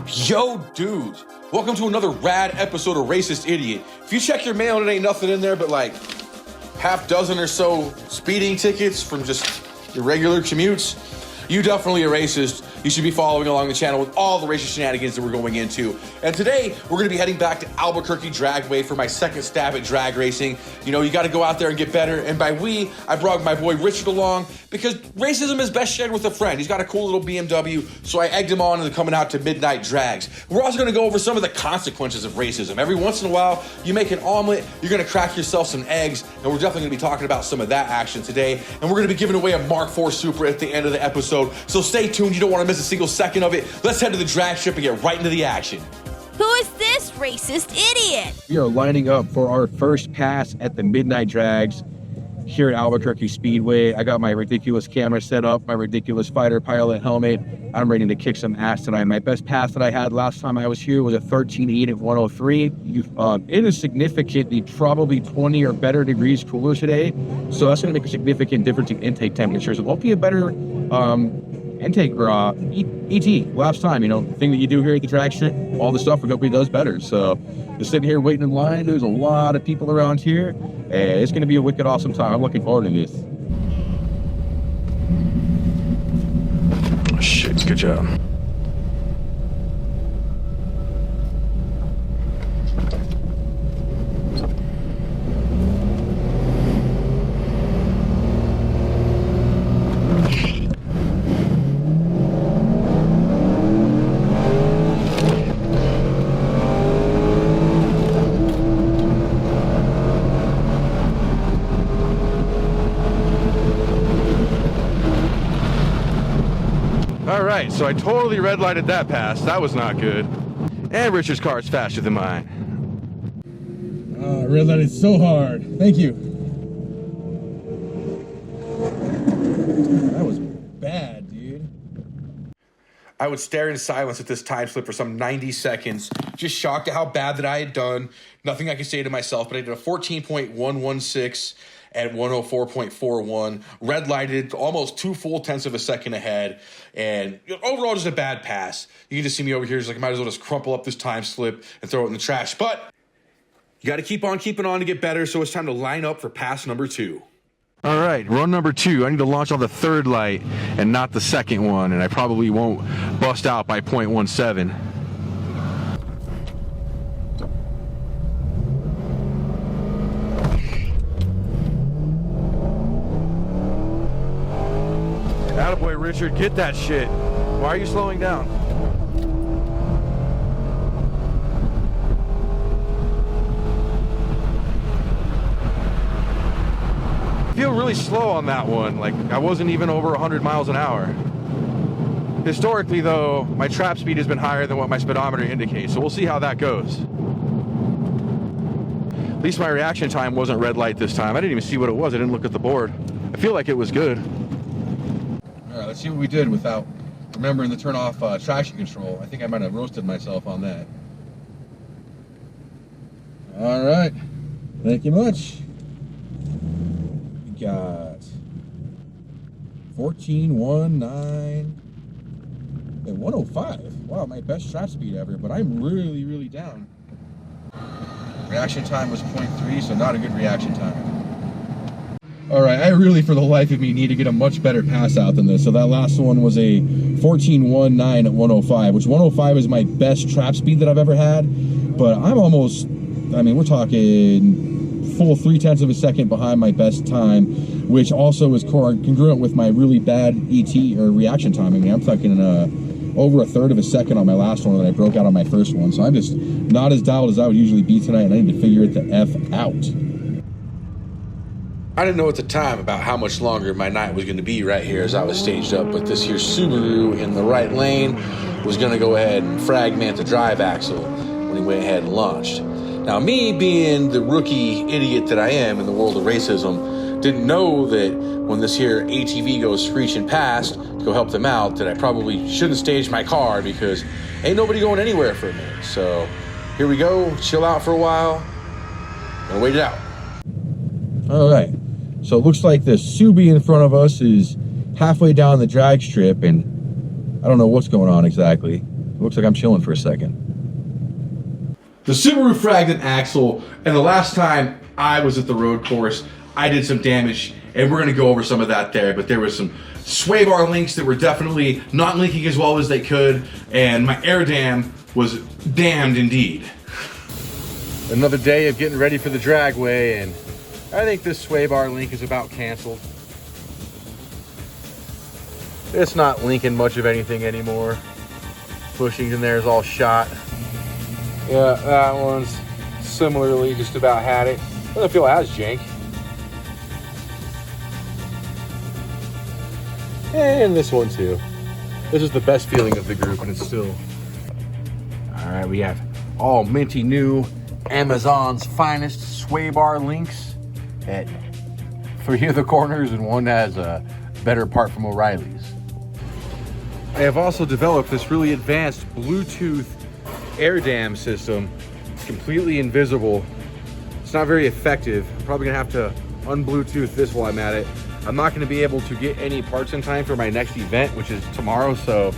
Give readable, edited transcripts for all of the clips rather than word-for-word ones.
Yo, dudes, welcome to another rad episode of Racist Idiot. If you check your mail, it ain't nothing in there but like half dozen or so speeding tickets from just your regular commutes. You definitely a racist. You should be following along the channel with all the racist shenanigans that we're going into. And today, we're going to be heading back to Albuquerque Dragway for my second stab at drag racing. You know, you got to go out there and get better. And by we, I brought my boy Richard along because racism is best shared with a friend. He's got a cool little BMW, so I egged him on into coming out to midnight drags. We're also going to go over some of the consequences of racism. Every once in a while, you make an omelet, you're going to crack yourself some eggs, and we're definitely going to be talking about some of that action today. And we're going to be giving away a Mark IV Supra at the end of the episode, so stay tuned. You don't want to miss a single second of it. Let's head to the drag strip and get right into the action. Who is this racist idiot? We are lining up for our first pass at the midnight drags here at Albuquerque Speedway. I got my ridiculous camera set up, my ridiculous fighter pilot helmet. I'm ready to kick some ass tonight. My best pass that I had last time I was here was a 13.8 at 103. It is significantly probably 20 or better degrees cooler today, so that's going to make a significant difference in intake temperatures. It won't be a better intake or ET last time, you know, the thing that you do here at the drag strip, all the stuff nobody does better. So just sitting here waiting in line. There's a lot of people around here, and it's going to be a wicked awesome time. I'm looking forward to this. Oh, shit, good job. Alright, so I totally red lighted that pass. That was not good. And Richard's car is faster than mine. Red lighted so hard. Thank you. That was bad, dude. I would stare in silence at this time slip for some 90 seconds, just shocked at how bad that I had done. Nothing I could say to myself, but I did a 14.116 at 104.41, red lighted, almost 2 full tenths of a second ahead, and overall just a bad pass. You can just see me over here, just like I might as well just crumple up this time slip and throw it in the trash. But you got to keep on keeping on to get better, so it's time to line up for pass number 2. All right, run number 2. I need to launch on the third light and not the second one, and I probably won't bust out by 0.17. Attaboy, Richard, get that shit. Why are you slowing down? I feel really slow on that one. Like, I wasn't even over 100 miles an hour. Historically, though, my trap speed has been higher than what my speedometer indicates, so we'll see how that goes. At least my reaction time wasn't red light this time. I didn't even see what it was. I didn't look at the board. I feel like it was good. All right, let's see what we did without remembering to turn off traction control. I think I might have roasted myself on that. All right, thank you much. We got 14.19 and 105. Wow, my best trap speed ever, but I'm really, really down. Reaction time was 0.3, so not a good reaction time. All right, I really, for the life of me, need to get a much better pass out than this. So that last one was a 14.19 at 105, which 105 is my best trap speed that I've ever had. But I'm almost, I mean, we're talking full 0.3 of a second behind my best time, which also is congruent with my really bad ET or reaction time. I mean, I'm talking over 1/3 of a second on my last one that I broke out on my first one. So I'm just not as dialed as I would usually be tonight, and I need to figure it the F out. I didn't know at the time about how much longer my night was going to be right here as I was staged up, but this here Subaru in the right lane was going to go ahead and fragment the drive axle when he went ahead and launched. Now, me being the rookie idiot that I am in the world of racism, didn't know that when this here ATV goes screeching past to go help them out, that I probably shouldn't stage my car because ain't nobody going anywhere for a minute. So here we go, chill out for a while, and wait it out. All right. So it looks like the Subi in front of us is halfway down the drag strip, and I don't know what's going on exactly. Looks like I'm chilling for a second. The Subaru fragged an axle, and the last time I was at the road course, I did some damage, and we're gonna go over some of that there, but there was some sway bar links that were definitely not linking as well as they could, and my air dam was damned indeed. Another day of getting ready for the dragway, and I think this sway bar link is about canceled. It's not linking much of anything anymore. Bushings in there is all shot. Yeah, that one's similarly just about had it. Doesn't feel as jank. And this one too. This is the best feeling of the group, and it's still. All right, we have all minty new Amazon's finest sway bar links at 3 of the corners, and one has a better part from O'Reilly's. I have also developed this really advanced Bluetooth air dam system. It's completely invisible. It's not very effective. I'm probably gonna have to un-Bluetooth this while I'm at it. I'm not gonna be able to get any parts in time for my next event, which is tomorrow, so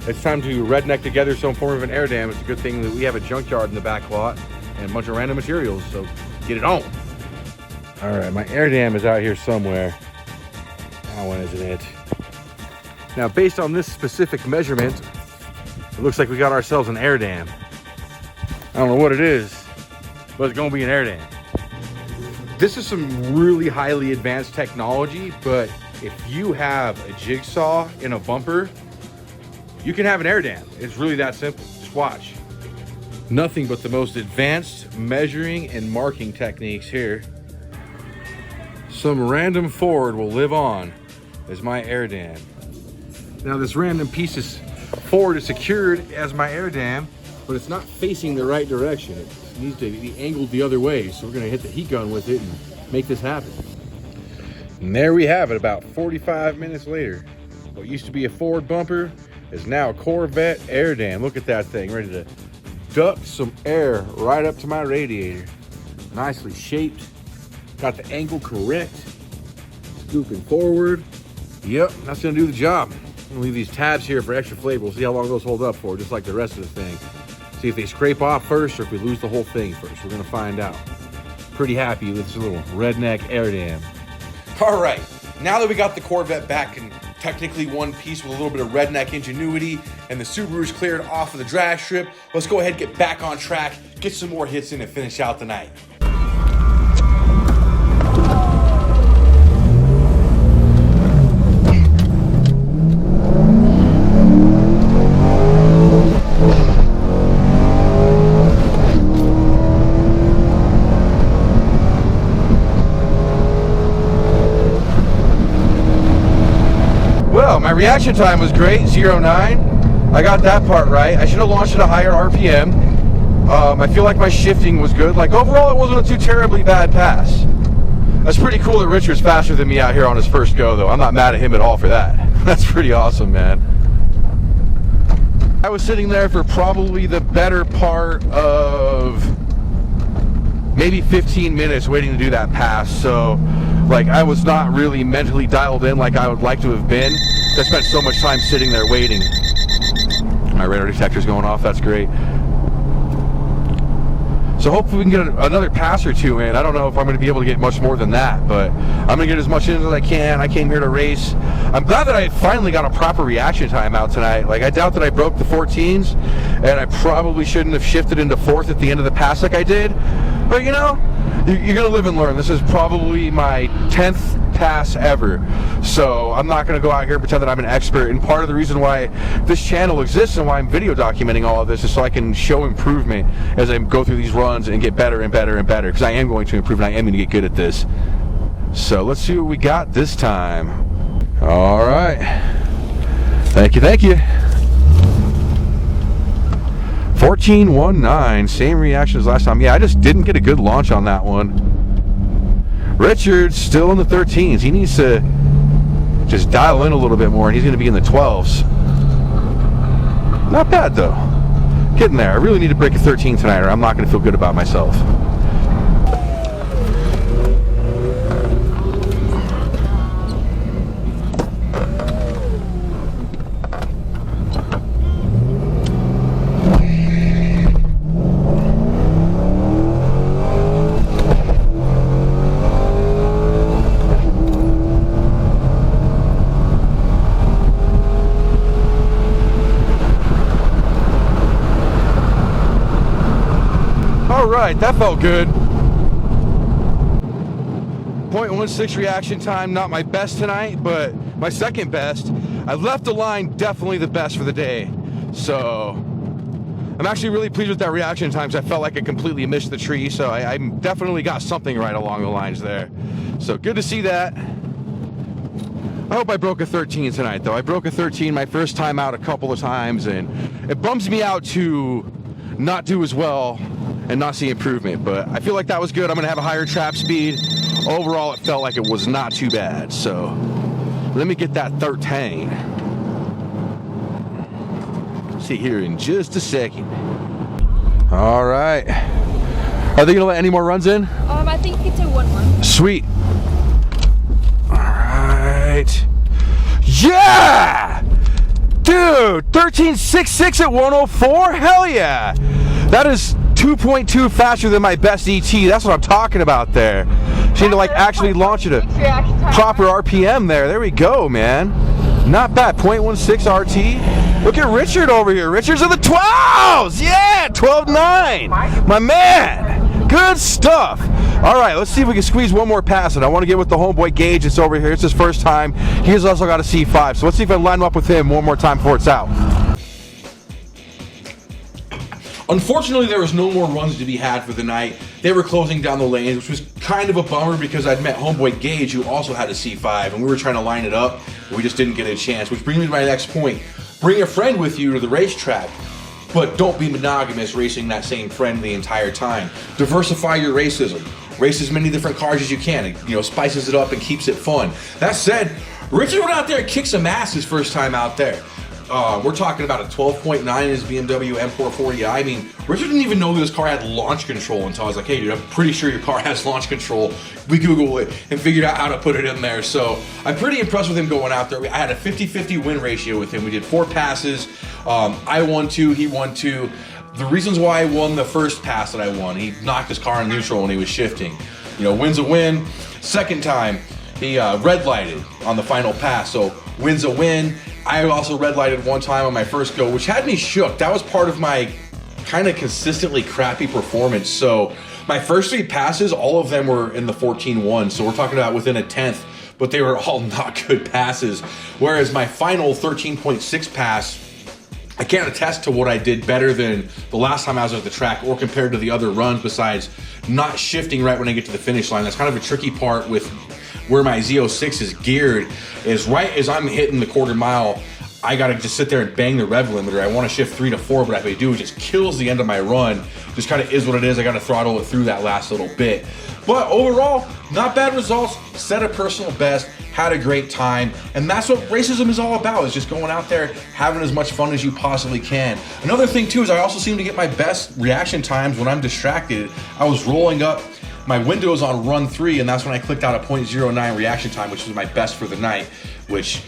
it's time to redneck together some form of an air dam. It's a good thing that we have a junkyard in the back lot and a bunch of random materials, so get it on. All right, my air dam is out here somewhere. That one isn't it. Now, based on this specific measurement, it looks like we got ourselves an air dam. I don't know what it is, but it's gonna be an air dam. This is some really highly advanced technology, but if you have a jigsaw in a bumper, you can have an air dam. It's really that simple. Just watch. Nothing but the most advanced measuring and marking techniques here. Some random Ford will live on as my air dam. Now this random piece of Ford is secured as my air dam, but it's not facing the right direction. It needs to be angled the other way, so we're gonna hit the heat gun with it and make this happen. And there we have it, about 45 minutes later. What used to be a Ford bumper is now a Corvette air dam. Look at that thing, ready to duct some air right up to my radiator. Nicely shaped, got the angle correct, scooping forward. Yep, that's gonna do the job. I'm gonna leave these tabs here for extra flavor. We'll see how long those hold up for, just like the rest of the thing. See if they scrape off first or if we lose the whole thing first. We're gonna find out. Pretty happy with this little redneck air dam. All right, now that we got the Corvette back in technically one piece with a little bit of redneck ingenuity and the Subaru's cleared off of the drag strip, let's go ahead and get back on track, get some more hits in and finish out the night. My reaction time was great, 0.9. I got that part right. I should have launched at a higher RPM. I feel like my shifting was good. Like overall, it wasn't a too terribly bad pass. That's pretty cool that Richard's faster than me out here on his first go, though. I'm not mad at him at all for that. That's pretty awesome, man. I was sitting there for probably the better part of maybe 15 minutes waiting to do that pass. So, like, I was not really mentally dialed in like I would like to have been. I spent so much time sitting there waiting. My radar detector's going off, that's great. So hopefully we can get another pass or two in. I don't know if I'm going to be able to get much more than that, but I'm going to get as much in as I can. I came here to race. I'm glad that I finally got a proper reaction time out tonight. Like, I doubt that I broke the 14s, and I probably shouldn't have shifted into 4th at the end of the pass like I did. But you know, you're going to live and learn. This is probably my 10th pass ever, so I'm not going to go out here and pretend that I'm an expert. And part of the reason why this channel exists and why I'm video documenting all of this is so I can show improvement as I go through these runs and get better and better and better, because I am going to improve and I am going to get good at this. So let's see what we got this time. All right, thank you 14.19, same reaction as last time. Yeah, I just didn't get a good launch on that one. Richard's still in the 13s. He needs to just dial in a little bit more, and he's going to be in the 12s. Not bad, though. Getting there. I really need to break a 13 tonight, or I'm not going to feel good about myself. right, that felt good. 0.16 reaction time, not my best tonight, but my second best. I left the line definitely the best for the day. So I'm actually really pleased with that reaction time because I felt like I completely missed the tree. So I definitely got something right along the lines there. So good to see that. I hope I broke a 13 tonight though. I broke a 13 my first time out a couple of times, and it bums me out to not do as well and not see improvement, but I feel like that was good. I'm gonna have a higher trap speed. Overall, it felt like it was not too bad. So let me get that 13. See here in just a second. All right. Are they gonna let any more runs in? I think you can do one more. Sweet. All right. Yeah! Dude, 13.66 at 104? Hell yeah! That is 2.2 faster than my best ET. That's what I'm talking about there. She need to like actually launch at a proper RPM there. There we go, man. Not bad. 0.16 RT. Look at Richard over here. Richard's in the 12s. Yeah, 12.9. My man. Good stuff. All right, let's see if we can squeeze one more pass in. I want to get with the homeboy Gage. It's over here. It's his first time. He's also got a C5. So let's see if I can line him up with him one more time before it's out. Unfortunately, there was no more runs to be had for the night. They were closing down the lanes, which was kind of a bummer because I'd met homeboy Gage, who also had a C5, and we were trying to line it up, and we just didn't get a chance, which brings me to my next point. Bring a friend with you to the racetrack, but don't be monogamous racing that same friend the entire time. Diversify your racism. Race as many different cars as you can. It, you know, spices it up and keeps it fun. That said, Richard went out there and kicked some ass his first time out there. We're talking about a 12.9 in his BMW M440i. I mean, Richard didn't even know this car had launch control until I was like, hey dude, I'm pretty sure your car has launch control. We Googled it and figured out how to put it in there. So I'm pretty impressed with him going out there. I had a 50-50 win ratio with him. We did 4 passes. I won 2, he won 2. The reasons why I won the first pass that I won, he knocked his car in neutral when he was shifting. You know, win's a win. Second time, he red lighted on the final pass, so win's a win. I also red lighted one time on my first go, which had me shook. That was part of my kind of consistently crappy performance. So my first 3 passes, all of them were in the 14.1, so we're talking about within a tenth, but they were all not good passes. Whereas my final 13.6 pass, I can't attest to what I did better than the last time I was at the track or compared to the other runs, besides not shifting right when I get to the finish line. That's kind of a tricky part with where my Z06 is geared, is right as I'm hitting the quarter mile, I gotta just sit there and bang the rev limiter. I wanna shift 3 to 4, but if I do, it just kills the end of my run. Just kind of is what it is. I gotta throttle it through that last little bit. But overall, not bad results, set a personal best, had a great time, and that's what racism is all about, is just going out there, having as much fun as you possibly can. Another thing too is I also seem to get my best reaction times when I'm distracted. I was rolling up my windows on run 3, and that's when I clicked out a 0.09 reaction time, which was my best for the night, which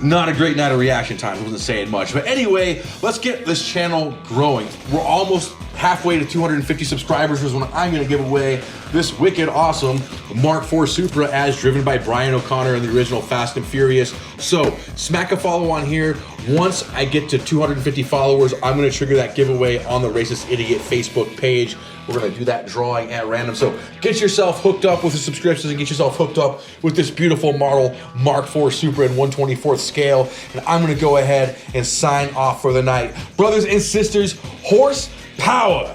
not a great night of reaction time. I wasn't saying much. But anyway, let's get this channel growing. We're almost halfway to 250 subscribers, is when I'm gonna give away this wicked awesome Mark IV Supra as driven by Brian O'Connor in the original Fast and Furious. So smack a follow on here. Once I get to 250 followers, I'm gonna trigger that giveaway on the Racist Idiot Facebook page. We're gonna do that drawing at random. So get yourself hooked up with the subscriptions and get yourself hooked up with this beautiful model Mark IV Supra in 1/24th scale. And I'm gonna go ahead and sign off for the night. Brothers and sisters, horse power.